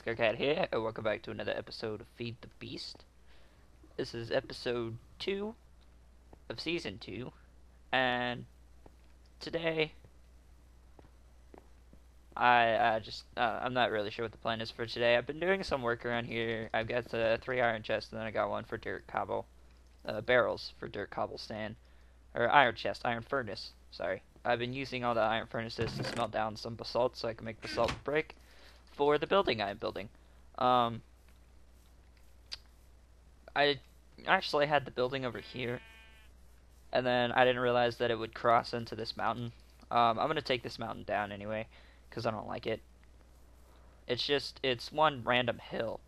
Cat here, and welcome back to another episode of Feed the Beast. This is episode 2 of season 2, and today I'm not really sure what the plan is for today. I've been doing some work around here. I've got the 3 iron chests, and then I got one for dirt cobble, barrels for dirt cobblestone, or iron furnace, sorry. I've been using all the iron furnaces to smelt down some basalt so I can make basalt brick for the building I'm building. I actually had the building over here, and then I didn't realize that it would cross into this mountain. I'm going to take this mountain down anyway, because I don't like it. It's one random hill,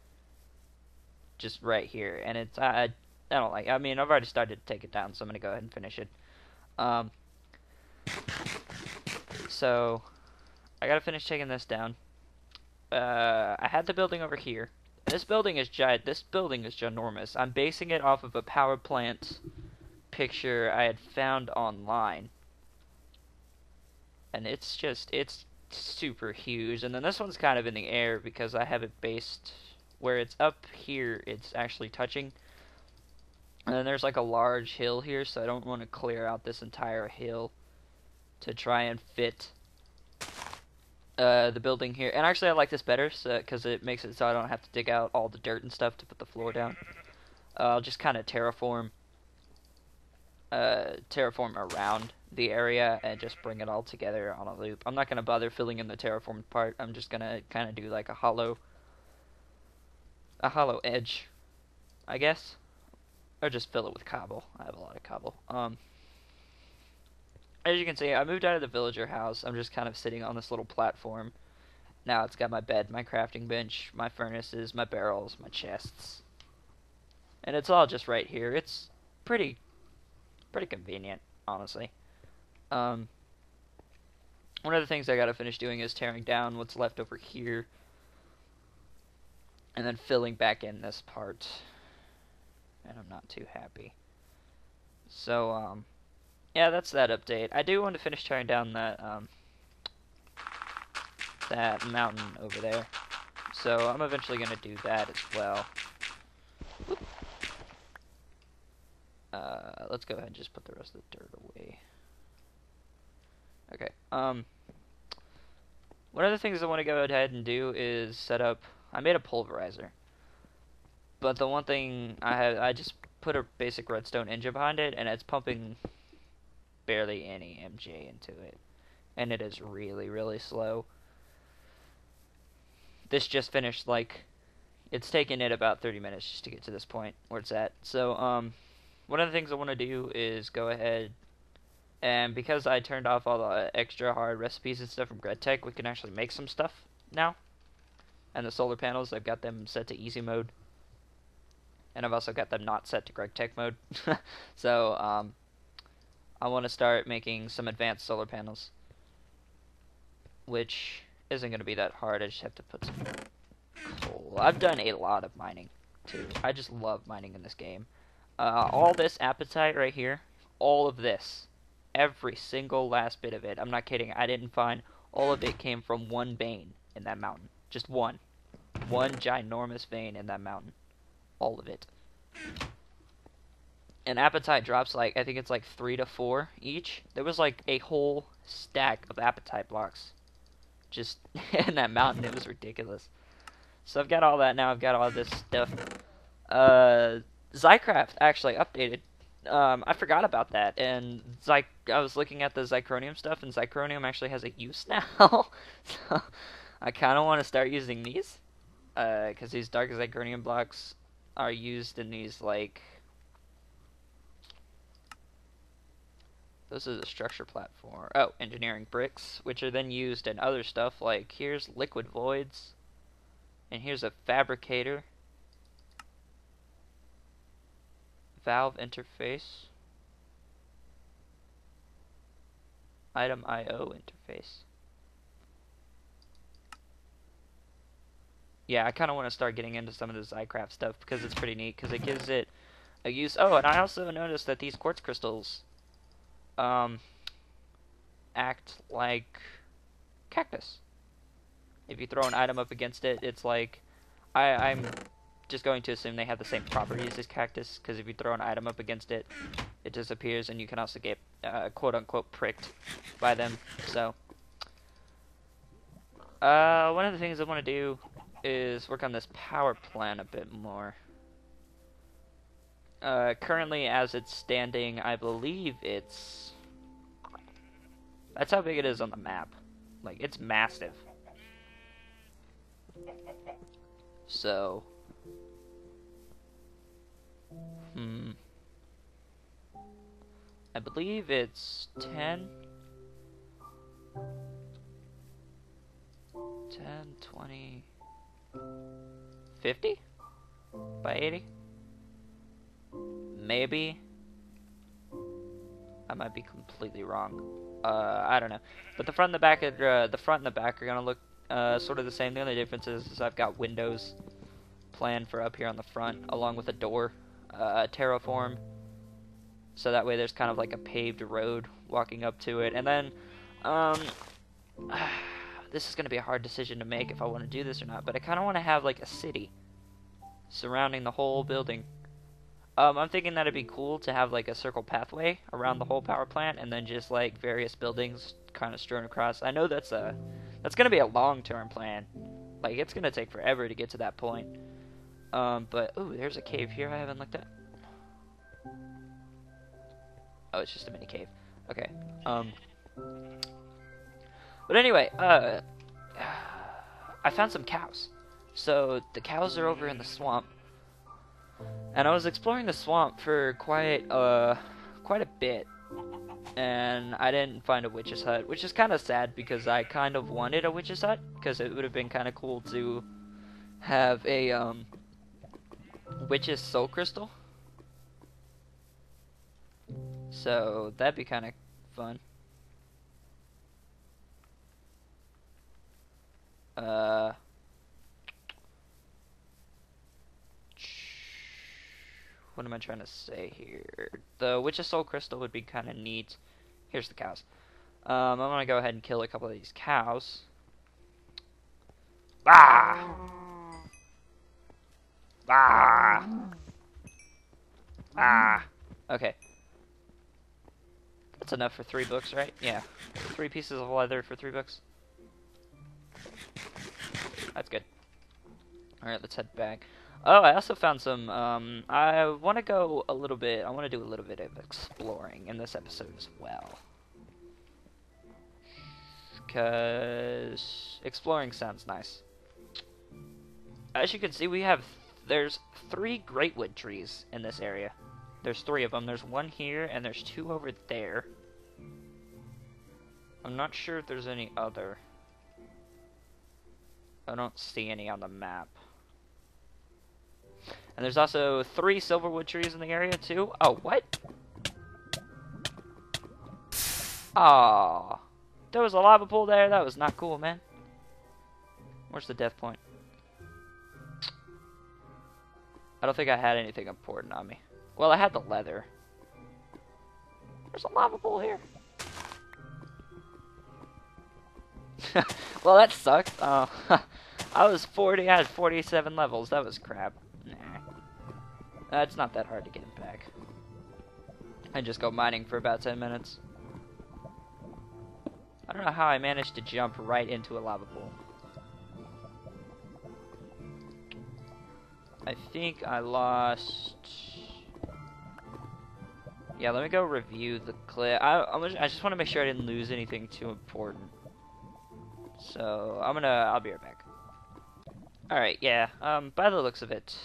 just right here, and I don't like it. I mean, I've already started to take it down, so I'm going to go ahead and finish it. So, I got to finish taking this down. I had the building over here. This building is ginormous. I'm basing it off of a power plant picture I had found online. And it's super huge. And then this one's kind of in the air because I have it based where it's up here, it's actually touching. And then there's like a large hill here, so I don't want to clear out this entire hill to try and fit the building here. And actually I like this better because it makes it so I don't have to dig out all the dirt and stuff to put the floor down. I'll just kind of terraform around the area and just bring it all together on a loop. I'm not going to bother filling in the terraformed part. I'm just going to kind of do like a hollow edge, I guess. Or just fill it with cobble. I have a lot of cobble. As you can see, I moved out of the villager house. I'm just kind of sitting on this little platform. Now it's got my bed, my crafting bench, my furnaces, my barrels, my chests. And it's all just right here. It's pretty convenient, honestly. One of the things I gotta finish doing is tearing down what's left over here. And then filling back in this part. And I'm not too happy. So, yeah, that's that update. I do want to finish tearing down that that mountain over there. So I'm eventually going to do that as well. Let's go ahead and just put the rest of the dirt away. Okay. One of the things I want to go ahead and do is set up... I made a pulverizer. But the one thing I just put a basic redstone engine behind it, and it's pumping barely any MJ into it, and it is really slow. This just finished, like, it's taken it about 30 minutes just to get to this point where it's at. So one of the things I want to do is go ahead, and because I turned off all the extra hard recipes and stuff from GridTech, we can actually make some stuff now. And the solar panels, I've got them set to easy mode, and I've also got them not set to GridTech mode. So I want to start making some advanced solar panels, which isn't going to be that hard. I just have to put some coal. I've done a lot of mining, too. I just love mining in this game. All this apatite right here, all of this, every single last bit of it, I'm not kidding, I didn't find, all of it came from one vein in that mountain. Just one. One ginormous vein in that mountain. All of it. And apatite drops, like, I think it's like 3 to 4 each. There was like a whole stack of apatite blocks just in that mountain. It was ridiculous. So I've got all that now. I've got all this stuff. Zycraft actually updated. I forgot about that. And I was looking at the Zycronium stuff, and Zycronium actually has a use now. So I kind of want to start using these. Because these dark Zycronium blocks are used in these, like... This is a structure platform. Oh, engineering bricks, which are then used in other stuff, like here's liquid voids, and here's a fabricator, valve interface, item IO interface. Yeah, I kind of want to start getting into some of the Zycraft stuff because it's pretty neat, because it gives it a use. Oh, and I also noticed that these quartz crystals act like cactus. If you throw an item up against it, it's like, I'm just going to assume they have the same properties as cactus, because if you throw an item up against it, it disappears, and you can also get quote-unquote pricked by them. So, one of the things I want to do is work on this power plant a bit more. Currently, as it's standing, I believe it's... That's how big it is on the map. Like, it's massive. So... I believe it's 10, 20, 50 by 80? Maybe. I might be completely wrong. I don't know. But the front and the back are, gonna look sort of the same. The only difference is I've got windows planned for up here on the front, along with a door, terraform. So that way there's kind of like a paved road walking up to it. And then, this is going to be a hard decision to make if I want to do this or not, but I kind of want to have like a city surrounding the whole building. I'm thinking that it'd be cool to have like a circle pathway around the whole power plant, and then just like various buildings kind of strewn across. I know that's going to be a long-term plan. Like, it's going to take forever to get to that point. But, ooh, there's a cave here I haven't looked at. Oh, it's just a mini cave. Okay. But anyway, I found some cows. So the cows are over in the swamp, and I was exploring the swamp for quite a bit, and I didn't find a witch's hut, which is kind of sad because I kind of wanted a witch's hut, because it would have been kind of cool to have a witch's soul crystal. So that'd be kind of fun. What am I trying to say here? The witch's soul crystal would be kind of neat. Here's the cows. I'm gonna go ahead and kill a couple of these cows. Ah! Ah! Ah! Okay. That's enough for 3 books, right? Yeah. 3 pieces of leather for 3 books. That's good. Alright, let's head back. Oh, I also found some, I want to go a little bit, I want to do a little bit of exploring in this episode as well. Because exploring sounds nice. As you can see, there's 3 greatwood trees in this area. There's 3 of them. There's 1 here, and there's 2 over there. I'm not sure if there's any other. I don't see any on the map. And there's also 3 silverwood trees in the area, too. Oh, what? Aww. There was a lava pool there. That was not cool, man. Where's the death point? I don't think I had anything important on me. Well, I had the leather. There's a lava pool here. Well, that sucked. I was 40. I had 47 levels. That was crap. Nah. It's not that hard to get him back. I just go mining for about 10 minutes. I don't know how I managed to jump right into a lava pool. I think I lost... Yeah, let me go review the clip. I just want to make sure I didn't lose anything too important. So, I'll be right back. Alright, yeah, by the looks of it,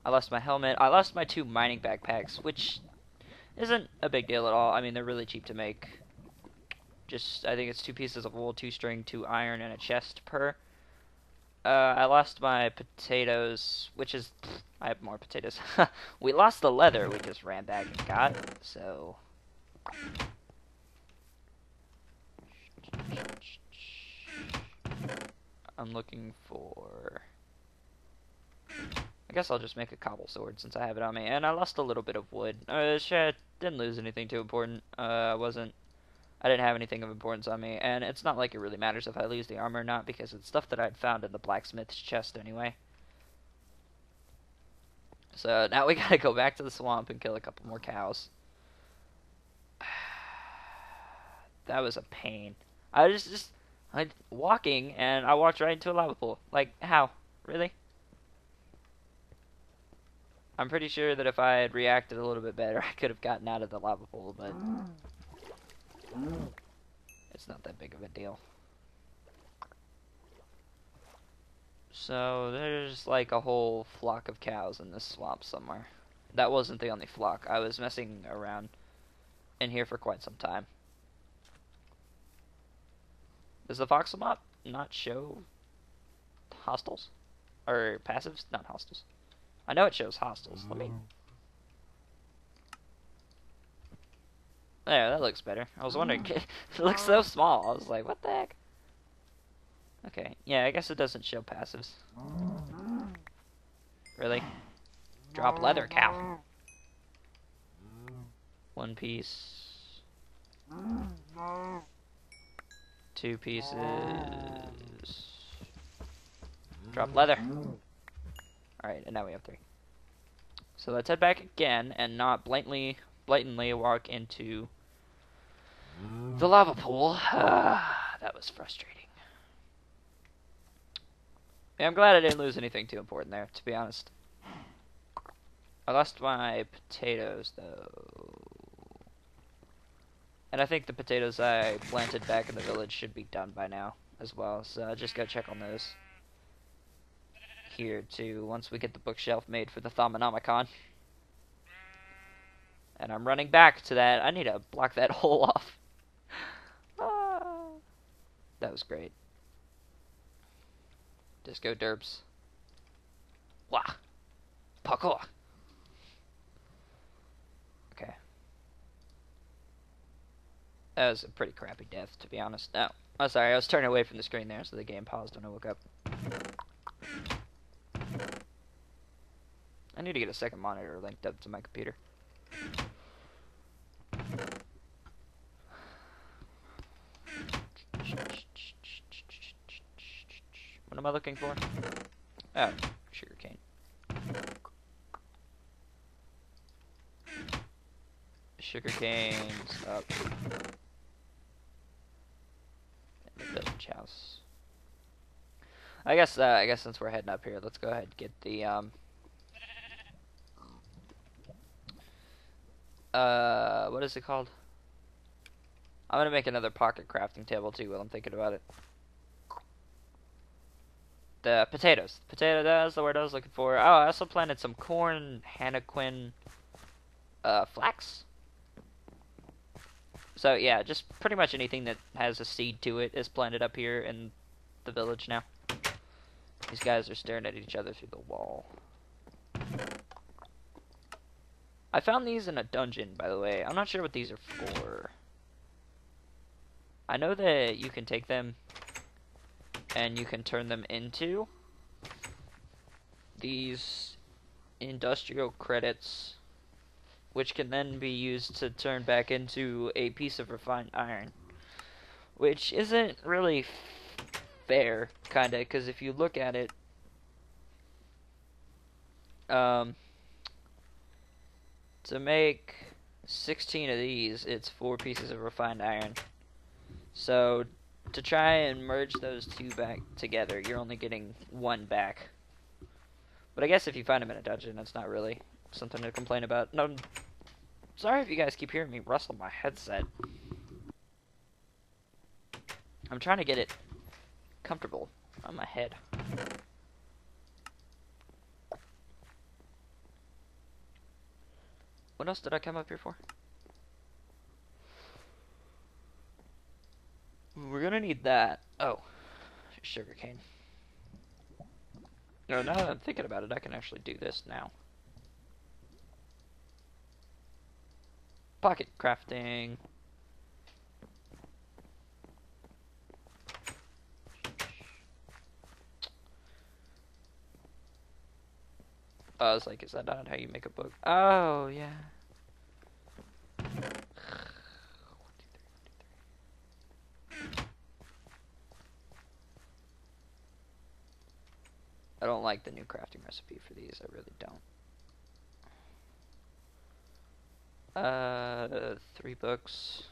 I lost my helmet. I lost my 2 mining backpacks, which isn't a big deal at all. I mean, they're really cheap to make. Just, I think it's 2 pieces of wool, 2 string, 2 iron, and a chest per. I lost my potatoes, which is... I have more potatoes. We lost the leather we just ran back and got, so... I'm looking for... I guess I'll just make a cobble sword since I have it on me. And I lost a little bit of wood. Shit, didn't lose anything too important. I I didn't have anything of importance on me, and it's not like it really matters if I lose the armor or not, because it's stuff that I'd found in the blacksmith's chest anyway. So now we gotta go back to the swamp and kill a couple more cows. That was a pain. I was just walking, and I walked right into a lava pool. Like, how? Really? I'm pretty sure that if I had reacted a little bit better, I could have gotten out of the lava pool, but it's not that big of a deal. So there's like a whole flock of cows in this swamp somewhere. That wasn't the only flock. I was messing around in here for quite some time. Does the voxel map not show hostiles? Or passives? Not hostiles. I know it shows hostiles. Let me... There, that looks better. I was wondering. It looks so small. I was like, what the heck? Okay, yeah, I guess it doesn't show passives. Really? Drop leather, cow. One piece. 2 pieces. Drop leather. Alright, and now we have 3. So let's head back again and not blatantly walk into the lava pool. That was frustrating. Yeah, I'm glad I didn't lose anything too important there, to be honest. I lost my potatoes, though. And I think the potatoes I planted back in the village should be done by now, as well. So just go check on those. Here, too, once we get the bookshelf made for the Thaumonomicon. And I'm running back to that. I need to block that hole off. That was great. Disco derps. Wah! Parkour! Okay. That was a pretty crappy death, to be honest. No. Oh, sorry, I was turning away from the screen there, so the game paused when I woke up. I need to get a second monitor linked up to my computer. What am I looking for? Oh, sugarcane. Sugarcane's up. And the village house. I guess since we're heading up here, let's go ahead and get the what is it called? I'm gonna make another pocket crafting table too while I'm thinking about it. The potatoes. Potato, that's the word I was looking for. Oh, I also planted some corn, Hannequin, flax. So yeah, just pretty much anything that has a seed to it is planted up here in the village now. These guys are staring at each other through the wall. I found these in a dungeon, by the way. I'm not sure what these are for. I know that you can take them and you can turn them into these industrial credits, which can then be used to turn back into a piece of refined iron, which isn't really fair, kinda, because if you look at it, to make 16 of these, it's 4 pieces of refined iron. So to try and merge those 2 back together, you're only getting 1 back. But I guess if you find them in a dungeon, that's not really something to complain about. No, sorry if you guys keep hearing me rustle my headset. I'm trying to get it comfortable on my head. What else did I come up here for? We're gonna need that. Oh, sugarcane. No, now that I'm thinking about it, I can actually do this now. Pocket crafting. I was like, is that not how you make a book? Oh, yeah. I don't like the new crafting recipe for these. I really don't. 3 books.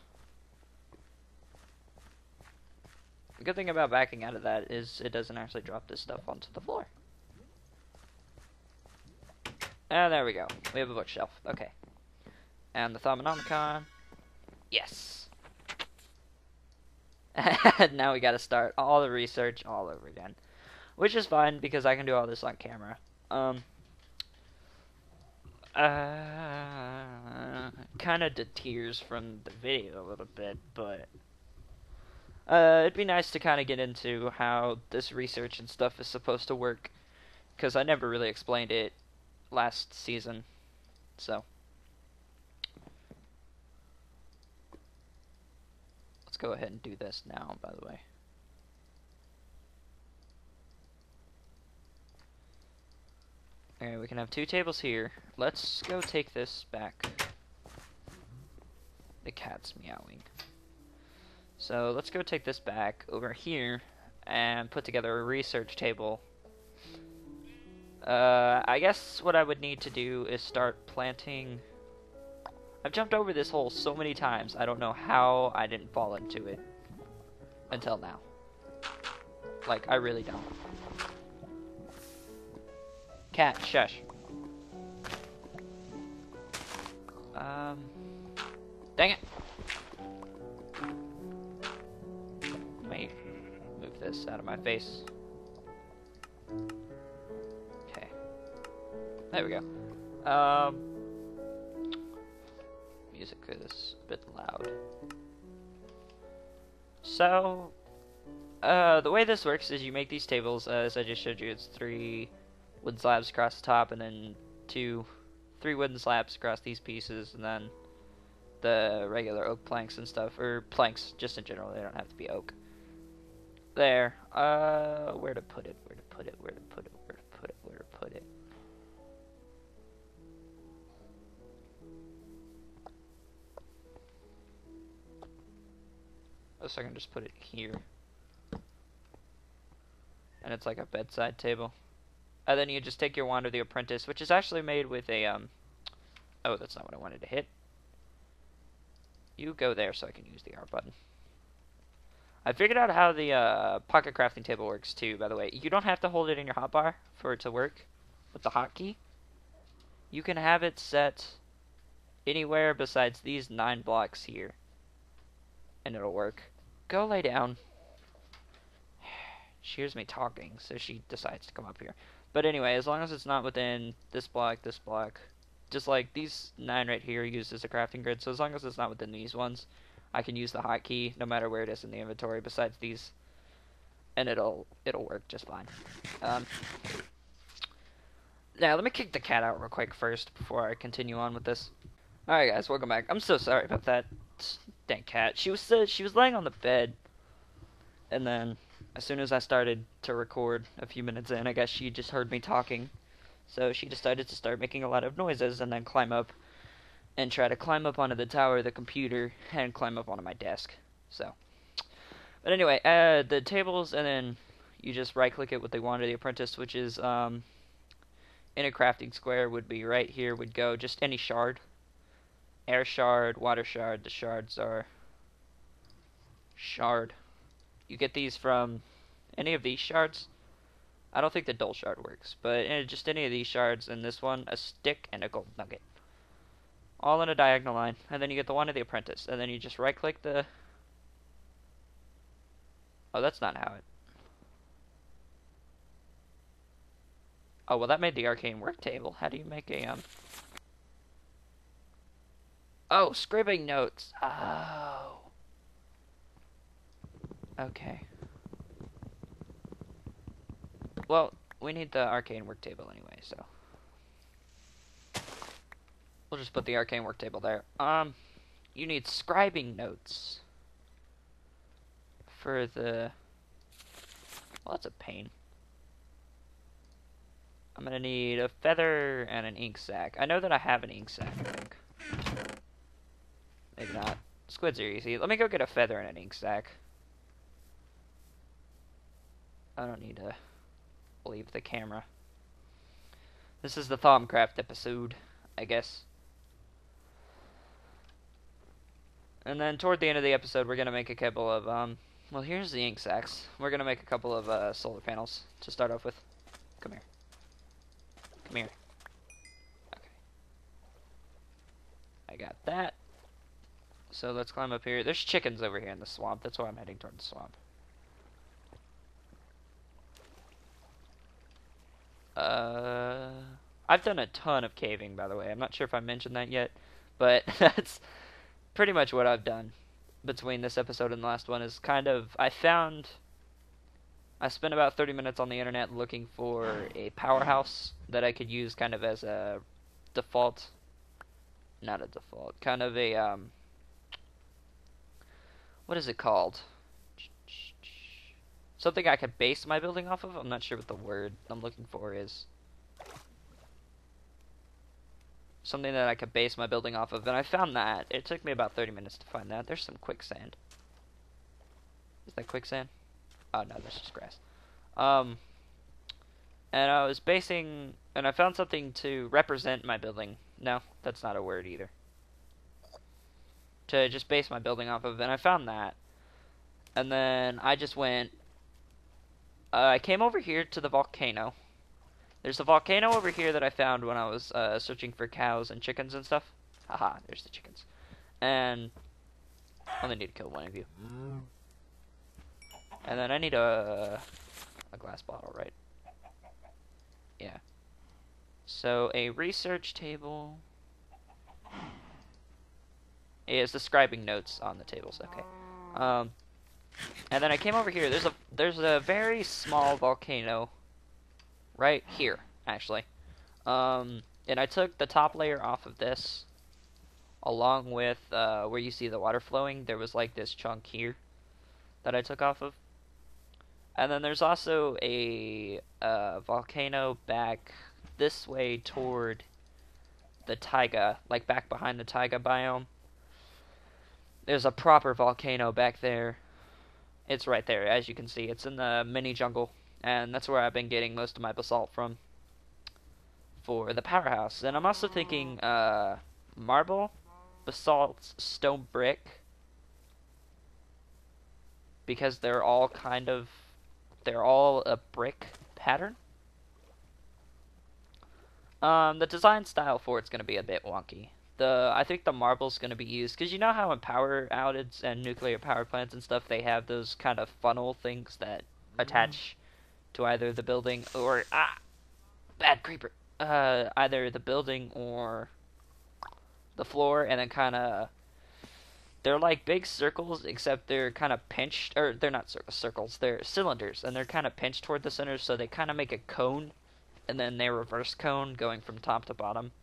The good thing about backing out of that is it doesn't actually drop this stuff onto the floor. And there we go. We have a bookshelf. Okay. And the Thaumonomicon. Yes. Now we gotta start all the research all over again. Which is fine, because I can do all this on camera. Kind of deters from the video a little bit, but it'd be nice to kind of get into how this research and stuff is supposed to work, because I never really explained it last season, so let's go ahead and do this now, by the way. Okay, we can have 2 tables here. Let's go take this back. The cat's meowing. So let's go take this back over here and put together a research table. I guess what I would need to do is start planting. I've jumped over this hole so many times, I don't know how I didn't fall into it until now. Like, I really don't. Cat, shush. Dang it. Let me move this out of my face. Okay. There we go. Music is a bit loud. So, the way this works is you make these tables, as I just showed you. It's 3 wooden slabs across the top, and then 3 wooden slabs across these pieces, and then the regular oak planks and stuff, or planks just in general. They don't have to be oak. There. Where to put it? Where to put it? Where to put it? Where to put it? Where to put it? So I can just put it here, and it's like a bedside table. And then you just take your wand of the apprentice, which is actually made with a oh, that's not what I wanted to hit. You go there so I can use the R button. I figured out how the pocket crafting table works too, by the way. You don't have to hold it in your hotbar for it to work with the hotkey. You can have it set anywhere besides these 9 blocks here, and it'll work. Go lay down. She hears me talking, so she decides to come up here. But anyway, as long as it's not within this block, just like these 9 right here used as a crafting grid, so as long as it's not within these ones, I can use the hotkey no matter where it is in the inventory besides these, and it'll work just fine. Now, let me kick the cat out real quick first before I continue on with this. Alright guys, welcome back. I'm so sorry about that. Dang cat. She was laying on the bed, and then as soon as I started to record a few minutes in, I guess she just heard me talking. So she decided to start making a lot of noises and then climb up and try to climb up onto the tower of the computer and climb up onto my desk. So, but anyway, the tables, and then you just right click it with the wand of the apprentice, which is in a crafting square would be right here, would go just any shard. Air shard, water shard, the shards are shard. You get these from any of these shards. I don't think the dull shard works, but just any of these shards, and this one, a stick and a gold nugget. All in a diagonal line, and then you get the one of the apprentice, and then you just right click the... Oh, that's not how it... Oh, well that made the arcane work table. How do you make a, Oh, scribbing notes. Oh. Okay. Well, we need the arcane work table anyway, so we'll just put the arcane work table there. You need scribing notes for the... Well, that's a pain. I'm gonna need a feather and an ink sac. I know that I have an ink sac, I think. Maybe not. Squids are easy. Let me go get a feather and an ink sac. I don't need a... leave the camera. This is the Thaumcraft episode, I guess. And then toward the end of the episode, we're gonna make a couple of well, here's the ink sacks. We're gonna make a couple of solar panels to start off with. Come here. Come here. Okay. I got that. So let's climb up here. There's chickens over here in the swamp. That's why I'm heading toward the swamp. I've done a ton of caving, by the way. I'm not sure if I mentioned that yet, but that's pretty much what I've done between this episode and the last one. Is kind of, I spent about 30 minutes on the internet looking for a powerhouse that I could use kind of as a default, not a default, kind of a, what is it called? Something I could base my building off of? I'm not sure what the word I'm looking for is. Something that I could base my building off of, and I found that. It took me about 30 minutes to find that. There's some quicksand. Is that quicksand? Oh no, that's just grass. And I was basing, and I found something to represent my building. No, that's not a word either. To just base my building off of, and I found that. And then I just went, I came over here to the volcano. There's a volcano over here that I found when I was searching for cows and chickens and stuff. Haha, there's the chickens. And I only need to kill one of you. And then I need a glass bottle, right? Yeah. So a research table is describing notes on the tables. Okay. And then I came over here. There's a very small volcano right here, actually. And I took the top layer off of this, along with where you see the water flowing. There was like this chunk here that I took off of. And then there's also a volcano back this way toward the taiga, like back behind the taiga biome. There's a proper volcano back there. It's right there, as you can see. It's in the mini jungle, and that's where I've been getting most of my basalt from for the powerhouse. And I'm also thinking marble, basalt, stone brick, because they're all a brick pattern. The design style for it's going to be a bit wonky. I think the marble's going to be used, because you know how in power outages and nuclear power plants and stuff, they have those kind of funnel things that attach to either the building or, bad creeper, either the building or the floor, and then kind of, they're like big circles, except they're kind of pinched, or they're not circles, they're cylinders, and they're kind of pinched toward the center, so they kind of make a cone, and then they reverse cone going from top to bottom.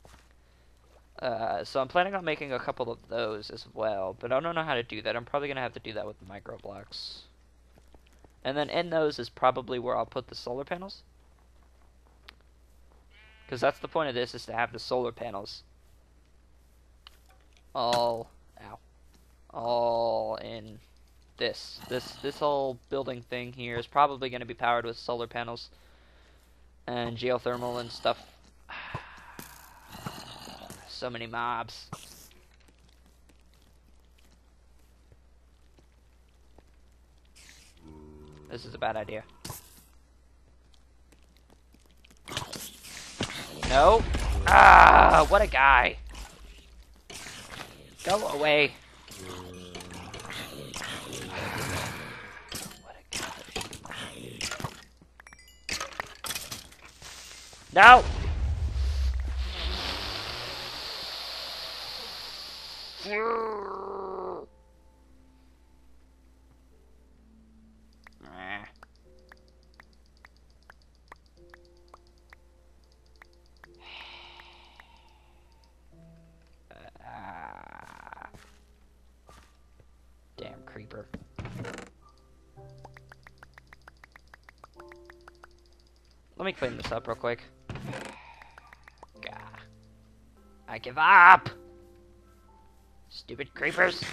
So I'm planning on making a couple of those as well, but I don't know how to do that. I'm probably going to have to do that with micro blocks. And then in those is probably where I'll put the solar panels. Because that's the point of this, is to have the solar panels all in this. This whole building thing here is probably going to be powered with solar panels and geothermal and stuff. So many mobs. This is a bad idea. No. Ah, what a guy. Go away. What a guy. No. Damn creeper. Let me clean this up real quick. Gah. I give up! Stupid creepers.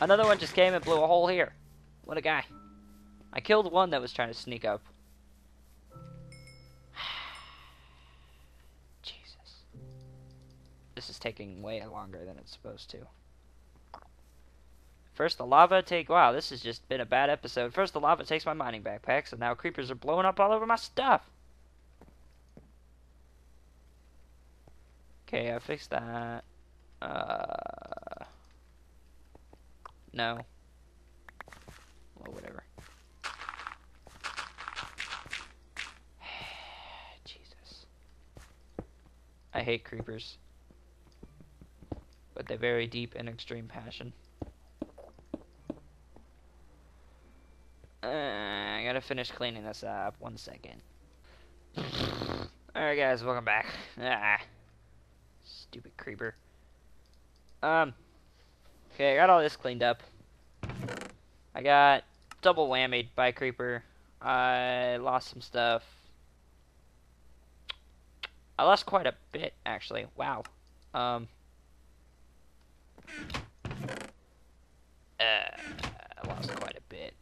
Another one just came and blew a hole here. What a guy. I killed one that was trying to sneak up. This is taking way longer than it's supposed to. First the lava wow, this has just been a bad episode. First the lava takes my mining backpack, so now creepers are blowing up all over my stuff. Okay, I fixed that. No. Well, whatever. Jesus. I hate creepers. With a very deep and extreme passion. I gotta finish cleaning this up. 1 second. Alright guys, welcome back. Stupid creeper. Okay, I got all this cleaned up. I got double whammied by creeper. I lost some stuff. I lost quite a bit, actually. Wow. I lost quite a bit.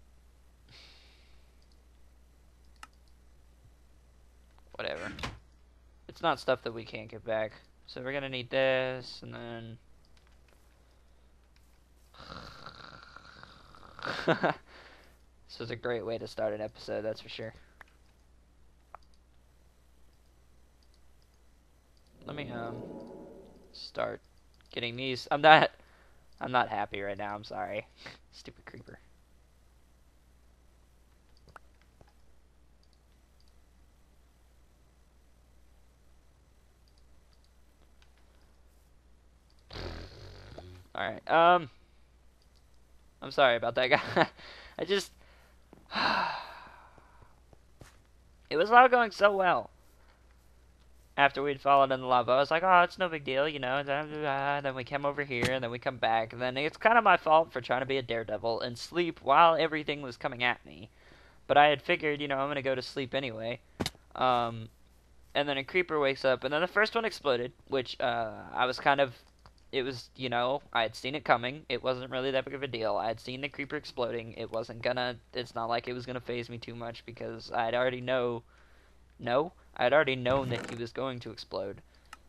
Whatever. It's not stuff that we can't get back. So we're gonna need this, and then... This was a great way to start an episode, that's for sure. Let me, start getting these. I'm not happy right now, I'm sorry. Stupid creeper. Alright, I'm sorry about that guy. I just... It was all going so well. After we'd fallen in the lava, I was like, oh, it's no big deal, you know. And then we come over here, and then we come back. And then it's kind of my fault for trying to be a daredevil and sleep while everything was coming at me. But I had figured, you know, I'm going to go to sleep anyway. And then a creeper wakes up, and then the first one exploded, which I was kind of... It was, you know, I had seen it coming. It wasn't really that big of a deal. I had seen the creeper exploding. It wasn't gonna... It's not like it was gonna phase me too much because I'd already know... No? I'd already known that he was going to explode.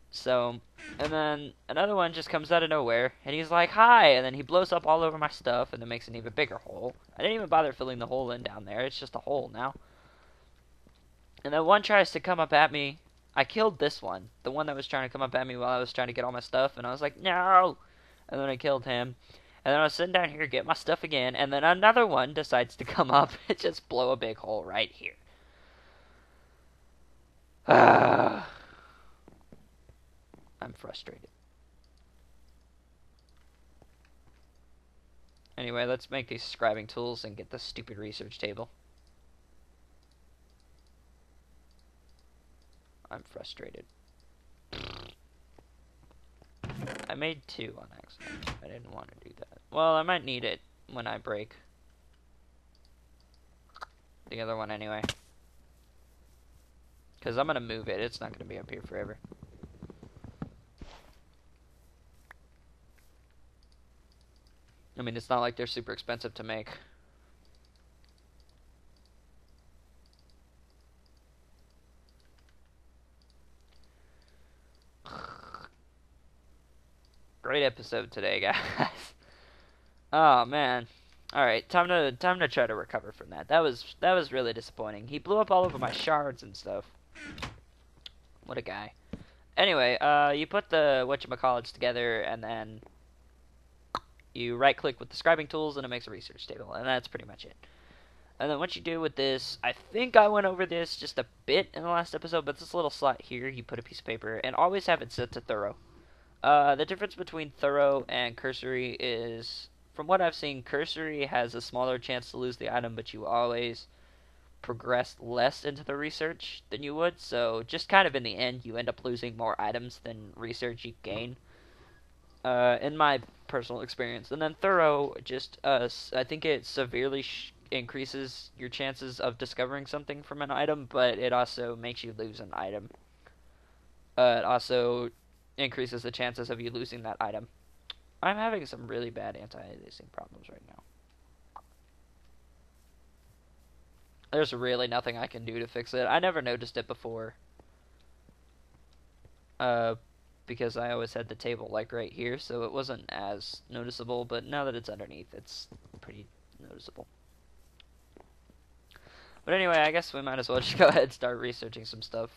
So, and then another one just comes out of nowhere, and he's like, hi! And then he blows up all over my stuff, and it makes an even bigger hole. I didn't even bother filling the hole in down there. It's just a hole now. And then one tries to come up at me. I killed this one. The one that was trying to come up at me while I was trying to get all my stuff. And I was like, no! And then I killed him. And then I was sitting down here, get my stuff again. And then another one decides to come up and just blow a big hole right here. I'm frustrated. Anyway, let's make these scribing tools and get the stupid research table. I'm frustrated. I made 2 on accident. I didn't want to do that. Well, I might need it when I break the other one anyway. Because I'm going to move it. It's not going to be up here forever. I mean, it's not like they're super expensive to make. Great episode today, guys. Oh man. All right, time to try to recover from that. That was really disappointing. He blew up all over my shards and stuff. What a guy. Anyway, you put the whatchamacallits together, and then you right-click with the scribing tools, and it makes a research table, and that's pretty much it. And then what you do with this, I think I went over this just a bit in the last episode, but this little slot here, you put a piece of paper, and always have it set to thorough. The difference between thorough and cursory is, from what I've seen, cursory has a smaller chance to lose the item, but you always progress less into the research than you would, so just kind of in the end, you end up losing more items than research you gain, in my personal experience. And then thorough, just, I think it severely increases your chances of discovering something from an item, but it also makes you lose an item. It also increases the chances of you losing that item. I'm having some really bad anti-aliasing problems right now. There's really nothing I can do to fix it. I never noticed it before. because I always had the table like right here, so it wasn't as noticeable, but now that it's underneath, it's pretty noticeable. But anyway, I guess we might as well just go ahead and start researching some stuff.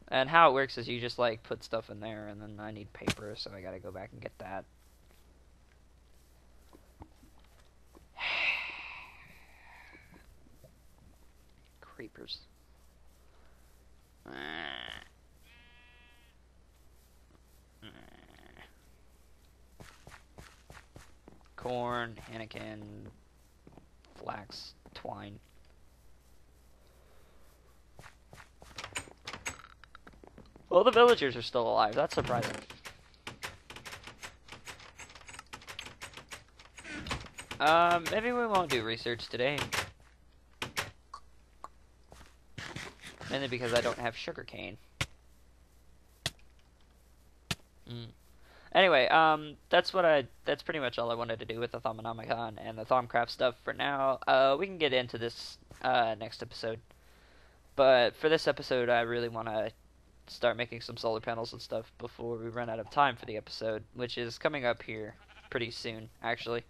And how it works is you just like put stuff in there, and then I need paper, so I gotta go back and get that. Creepers. Corn, Anakin, flax, twine. Well, the villagers are still alive. That's surprising. Maybe we won't do research today. Mainly because I don't have sugarcane. Anyway, that's pretty much all I wanted to do with the Thaumonomicon and the Thaumcraft stuff for now. We can get into this, next episode. But for this episode, I really want to start making some solar panels and stuff before we run out of time for the episode, which is coming up here pretty soon, actually.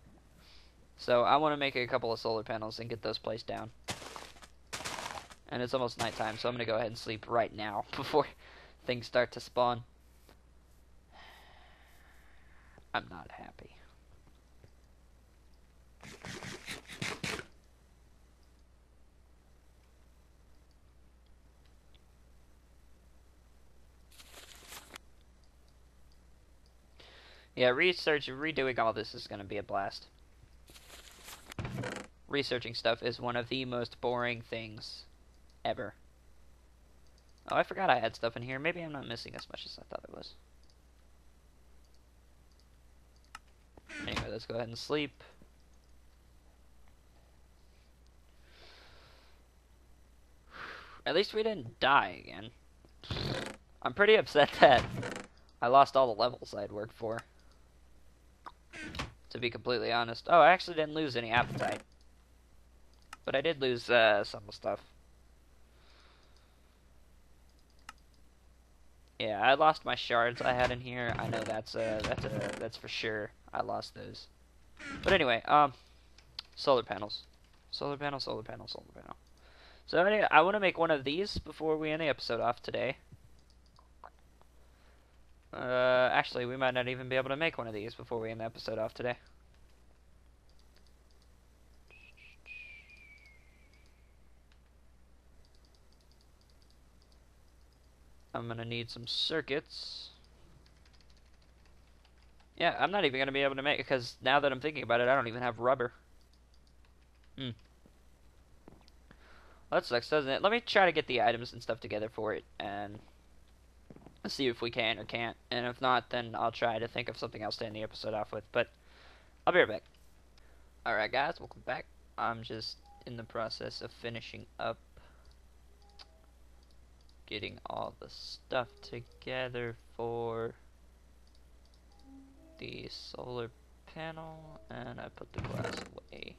So I want to make a couple of solar panels and get those placed down. And it's almost nighttime, so I'm going to go ahead and sleep right now before things start to spawn. I'm not happy. Yeah, redoing all this is going to be a blast. Researching stuff is one of the most boring things ever. Oh, I forgot I had stuff in here. Maybe I'm not missing as much as I thought I was. Anyway, let's go ahead and sleep. At least we didn't die again. I'm pretty upset that I lost all the levels I'd worked for. To be completely honest. Oh, I actually didn't lose any appetite. But I did lose some stuff. Yeah, I lost my shards I had in here. I know that's for sure. I lost those. But anyway, solar panels. Solar panel, solar panel, solar panel. So anyway, I want to make one of these before we end the episode off today. Actually, we might not even be able to make one of these before we end the episode off today. I'm gonna need some circuits. Yeah, I'm not even gonna be able to make it because now that I'm thinking about it, I don't even have rubber. Well, that sucks, doesn't it? Let me try to get the items and stuff together for it and see if we can or can't. And if not, then I'll try to think of something else to end the episode off with. But I'll be right back. Alright, guys, welcome back. I'm just in the process of finishing up getting all the stuff together for the solar panel, and I put the glass away.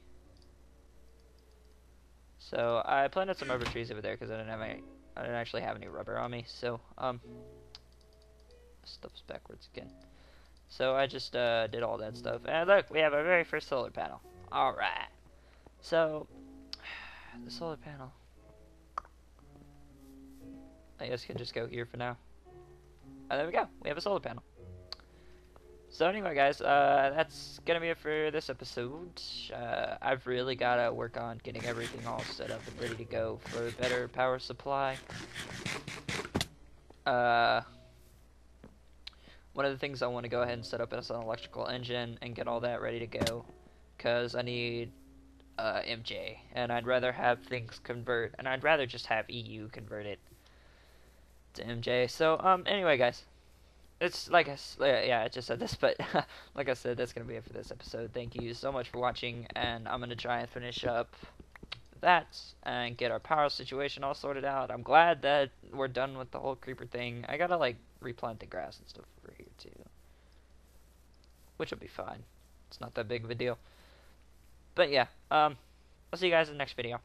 So I planted some rubber trees over there because I didn't actually have any rubber on me. So stuff's backwards again. So I just did all that stuff, and look, we have our very first solar panel. All right. So the solar panel, I guess, can just go here for now. And there we go. We have a solar panel. So anyway, guys, that's gonna be it for this episode. I've really gotta work on getting everything all set up and ready to go for a better power supply. One of the things I want to go ahead and set up is an electrical engine and get all that ready to go, because I need MJ, and I'd rather have things convert, and I'd rather just have EU convert it to MJ. So anyway, guys, it's like I just said this, but like I said, that's gonna be it for this episode. Thank you so much for watching, and I'm gonna try and finish up that and get our power situation all sorted out. I'm glad that we're done with the whole creeper thing. I gotta like replant the grass and stuff over here too, which will be fine. It's not that big of a deal. But yeah, I'll see you guys in the next video.